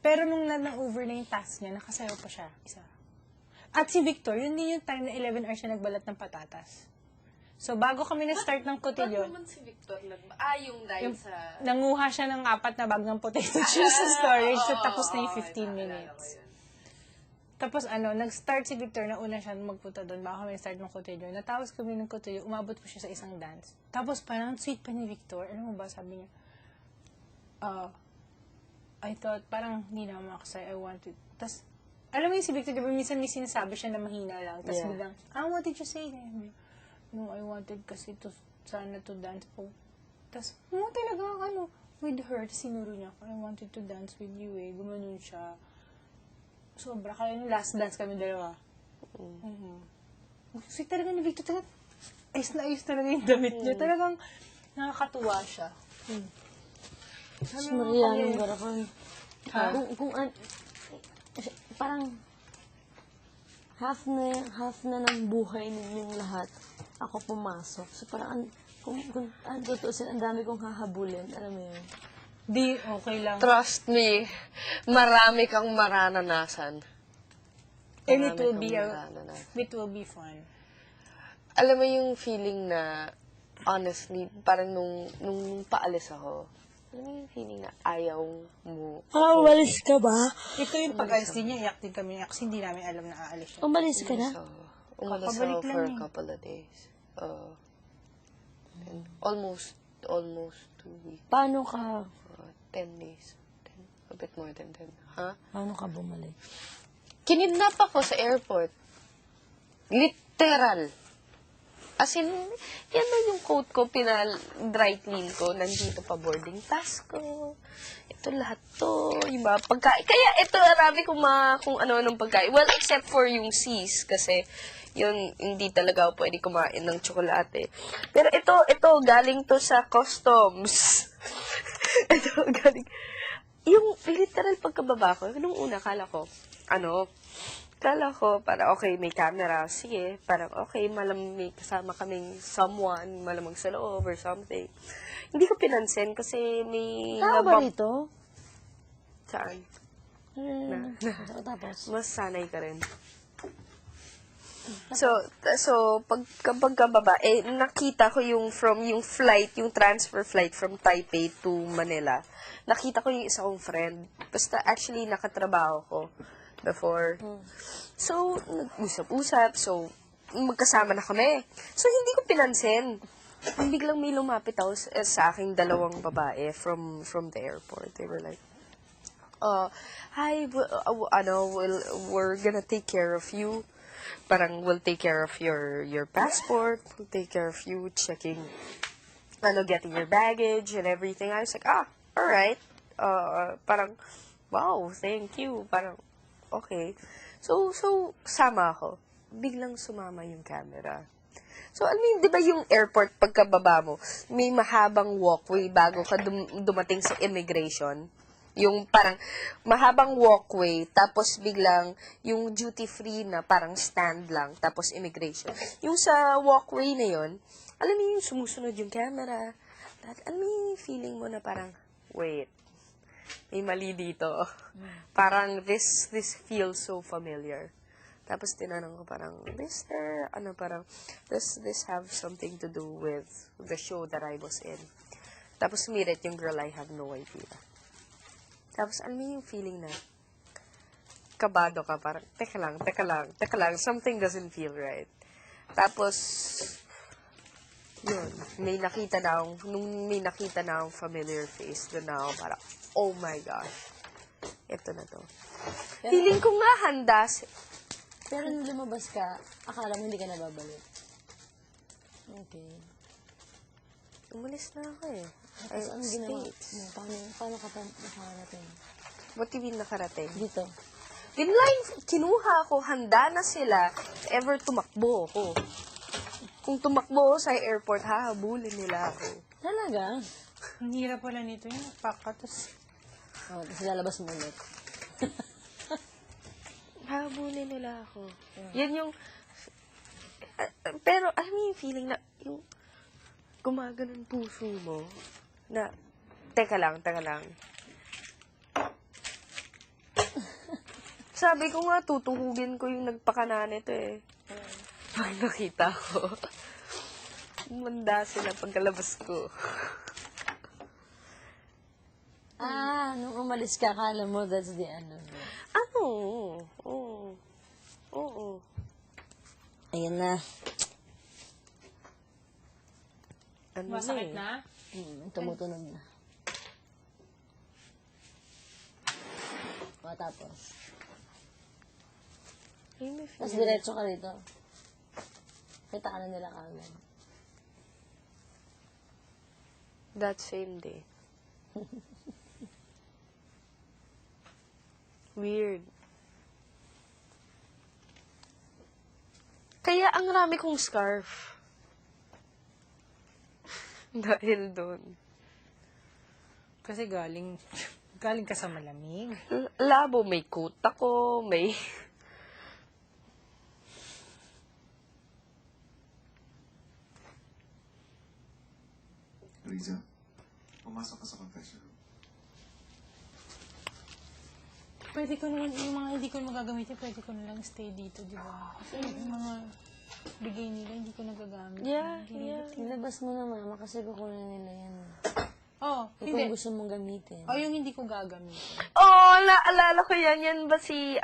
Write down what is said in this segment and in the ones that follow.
Pero nung na-over na yung task niya, nakasayaw pa siya. Isa. At si Victor, yun din yung time na 11 hours siya nagbalat ng patatas. So, bago kami na-start ng cotillion, naman si Victor yung dahil sa... nanguha siya ng 4 na bag ng potato chips sa storage. So, tapos na yung 15 minutes. Tapos nag-start si Victor na una siya magpunta doon bago kami start ng cotillion. Natapos kami ng cotillion, umabot ko siya sa isang dance. Tapos parang sweet pa ni Victor. Ano mo ba sabi niya? I thought parang hindi na makasay. I wanted. Tapos, alam mo yung si Victor, diba minsan may sinasabi siya na mahina lang. Tapos bilang, what did you say? No, I wanted kasi sana to dance po. Tapos, talaga, with her, sinuro niya ako. I wanted to dance with you Gumanon siya. Sobra. Kaya yung last dance kami dalawa. Kasi talaga ni Victor, talaga, ayos na ayos talaga yung damit niya. Talagang nakakatuwa siya. Mas Marianong garapan. Parang half na ng buhay ninyong lahat, ako pumasok. So parang, kung tutusin, ang dami kong hahabulin. Alam mo yun? Di, okay lang. Trust me, marami kang marananasan. And it will be fun. Alam mo yung feeling na, honestly, parang nung paalis ako, alam mo yung feeling na ayaw mo. Umalis ka ba? Ito yung pag-alis din niya, iyak din kami. Kasi hindi namin alam na aalis siya. Umalis ka na? Umalis Kapabalik ako lang for a eh. couple of days. And almost 2 weeks. Paano ka? 10 days. A bit more than 10. Ha? Paano ka bumalik? Kinidnap ako sa airport. Literal. As in, yan na yung coat ko, dry clean ko, nandito pa boarding pass ko. Ito lahat to, yung mga pagkain. Kaya ito, marami kung ano-anong pagkain. Well, except for yung sis, kasi yun, hindi talaga ako pwede kumain ng tsokolate. Pero ito, galing to sa customs. Ito, galing. Yung literal pagkababa ko, nung una, kala ko, para okay, may camera, sige, parang okay, may kasama kaming someone, malamang sa loob or something. Hindi ko pinansin kasi may... Tao ba rito? Saan? Tapos? Mas sanay ka rin. So pagkababa, nakita ko yung transfer flight from Taipei to Manila. Nakita ko yung isa kong friend. Basta actually nakatrabaho ko before. So, nag-usap-usap. So, magkasama na kami. So, hindi ko pinansin. Biglang may lumapit ako sa aking dalawang babae from the airport. They were like, hi, we're gonna take care of you. Parang we'll take care of your passport. We'll take care of you checking, getting your baggage and everything. I was like, alright. Parang, wow, thank you. Parang, okay. So, sama ako. Biglang sumama yung camera. So, di ba yung airport, pagkababa mo, may mahabang walkway bago ka dumating sa immigration? Yung parang mahabang walkway, tapos biglang yung duty-free na parang stand lang, tapos immigration. Yung sa walkway na yon, alam mo yung sumusunod yung camera. Alam mo yung feeling mo na parang, wait, may mali dito. Parang this feels so familiar. Tapos tinanong ko parang, Mister, does this have something to do with the show that I was in? Tapos sumirit yung girl, I have no idea. Tapos, alam mo yung feeling na kabado ka, parang, teka lang, something doesn't feel right. Tapos, yun, may nakita na akong familiar face, doon na ako parang, oh my gosh, ito na to. Feeling ko nga handa. Pero nung lumabas ka, akala mo hindi ka nababalik. Okay. Umalis na ako eh. Tapos ano ginawa mo? Paano ka pa nakarating? What do you mean nakarating? Dito. Kinuha ko, handa na sila, if ever tumakbo ako. Kung tumakbo ako sa airport, hahabulin nila ako. Talaga? Ang hirap pala nito yung pakatos. Tapos lalabas mo ulit. Hahabulin nila ako. Yan yung... pero, alam mo yung feeling na, yung gumaganon puso mo, na, teka lang. Sabi ko nga, tutuhugin ko yung nagpakana nito eh. Pag nakita ko. Manda sila pagkalabas ko. Nung umalis ka, akala mo that's the end of it. Ano? Oo. Oo. Ayan na. Ano Masakit eh. na? Tumutunog na. O, tapos. Ay, may Tapos feel. diretso ka dito. Kita ka na nila kagad. That same day. Weird. Kaya ang rami kong scarf. Dahil doon. Kasi galing ka sa malamig. Labo, may coat ako, may... Riza, pumasok ka sa confession room. Pwede ko naman, yung mga hindi ko magagamitin, pwede ko na lang stay dito, di ba? Kasi yung mga bigay nila, hindi ko nagagamit. Yeah, yeah. Ilabas mo na, mama, kasi kukunin nila yan. Oh, Kung hindi. gusto mong gamitin. Oh, yung hindi ko gagamitin. Oh, naalala ko yan. Yan ba si,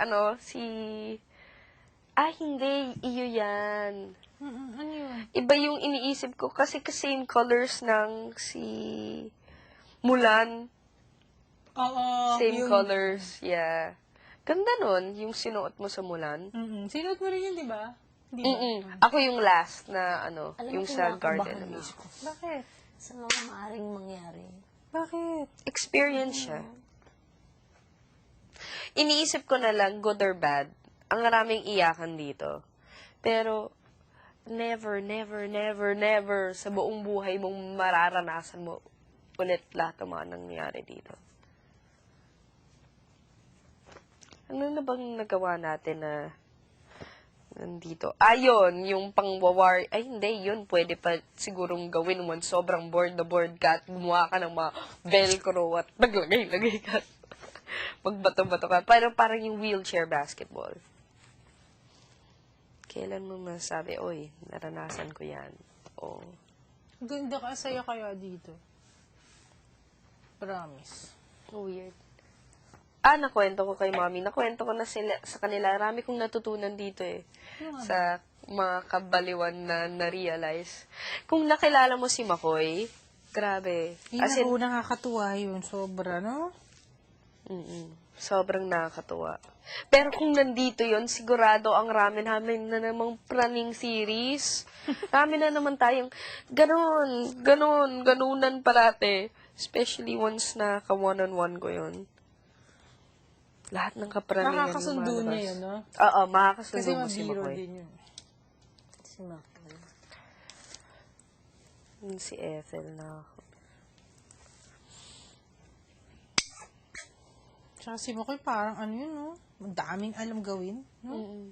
hindi. Iyo yan. Ano yun? Iba yung iniisip ko kasi same colors ng si Mulan. Oo. Same yung, colors, yeah. Ganda nun, yung sinuot mo sa Mulan. Sinuot mo rin yun, di ba? Di ba? Ako yung last na, Alam yung mo, sa kinakabahan garden. na ako. Bakit? Sa mga maaring mangyari. Bakit? Experience siya. Iniisip ko na lang, good or bad, ang maraming iyakan dito. Pero, never sa buong buhay mong mararanasan mo ulit lahat ng mga nangyari dito. Ano na bang nagawa natin na nandito? Ayun, yung pang-war. Ay, hindi, yun. Pwede pa sigurong gawin mo. Sobrang bored na bored ka at gumawa ka ng mga velcro at naglagay-lagay ka. Magbato-bato ka. Pero parang yung wheelchair basketball. Kailan mo masabi, oy, naranasan ko yan. Oh. Ganda ka, saya kaya dito. Promise. Weird. Nakwento ko kay mami. Nakwento ko na sila, sa kanila. Marami kong natutunan dito eh. Sa mga kabaliwan na na-realize. Kung nakilala mo si Makoy, grabe. As in, nakakatuwa yun. Sobra, no? sobrang nakakatuwa. Pero kung nandito yon sigurado ang rami namin na namang praning series. Rami na naman tayong ganunan parate. Especially once na ka-one-on-one ko yon. Lahat ng kapraningan Makakasundo niya yun, no? Oo, makakasundo Kasi mo si mabiro Makoy. din yun. Si Makoy. Si Ethel na ako. Tsaka si Makoy parang ano yun, no? Ang daming alam gawin, no?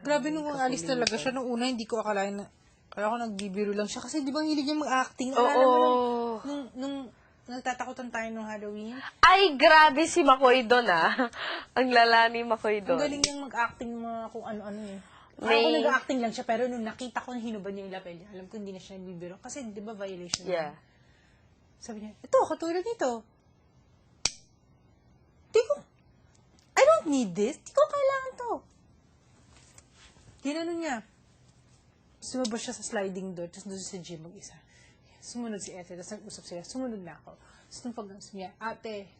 Grabe nung alis talaga siya. Nung una, hindi ko akalain na... Kaya ako nagbibiro lang siya. Kasi di ba hilig niya mag-acting? Alala mo nung nagtatakutan tayo nung Halloween? Ay, grabe si Makoy doon, Ang lala ni Makoy Ang doon. galing niyang mag-acting mga kung ano-ano eh. May- Ako nag-acting lang siya, pero nung nakita ko na hinubad niya yung lapel niya, alam ko hindi na siya nagbibiro. Kasi di ba violation? Yeah. Sabi niya, ito, katulad nito. I don't need this. Di ko kailangan to. Ginano niya. Sumabas siya sa sliding door, tapos doon sa gym mag-isa. Sumunod si Ate, tapos nag-usap sila, sumunod na ako. Tapos nung pag-usap niya,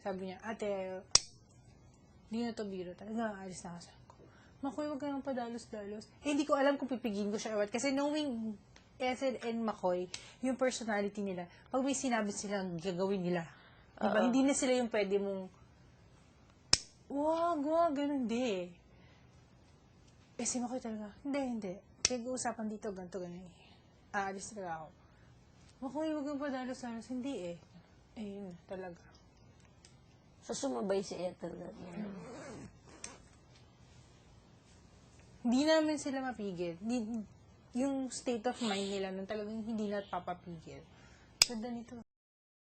sabi niya, ate, hindi na to biro. Talaga, alis na ako. Sabi ko, Makoy, wag ka nang padalos-dalos. Hindi ko alam kung pipigin ko siya or what. Kasi knowing Ethel and Makoy, yung personality nila, pag may sinabi silang gagawin nila, diba? Hindi na sila yung pwede mong, wag, ganun, di. Si Makoy talaga, hindi. Pag-uusapan dito, ganito, ganyan. Aalis talaga ako. Makoy, wag kang padalos-dalos. Hindi eh. Yun, talaga. So, sumabay si Ethel. Hindi namin sila mapigil. Yung state of mind nila nun talagang hindi na papapigil. Ganda nito.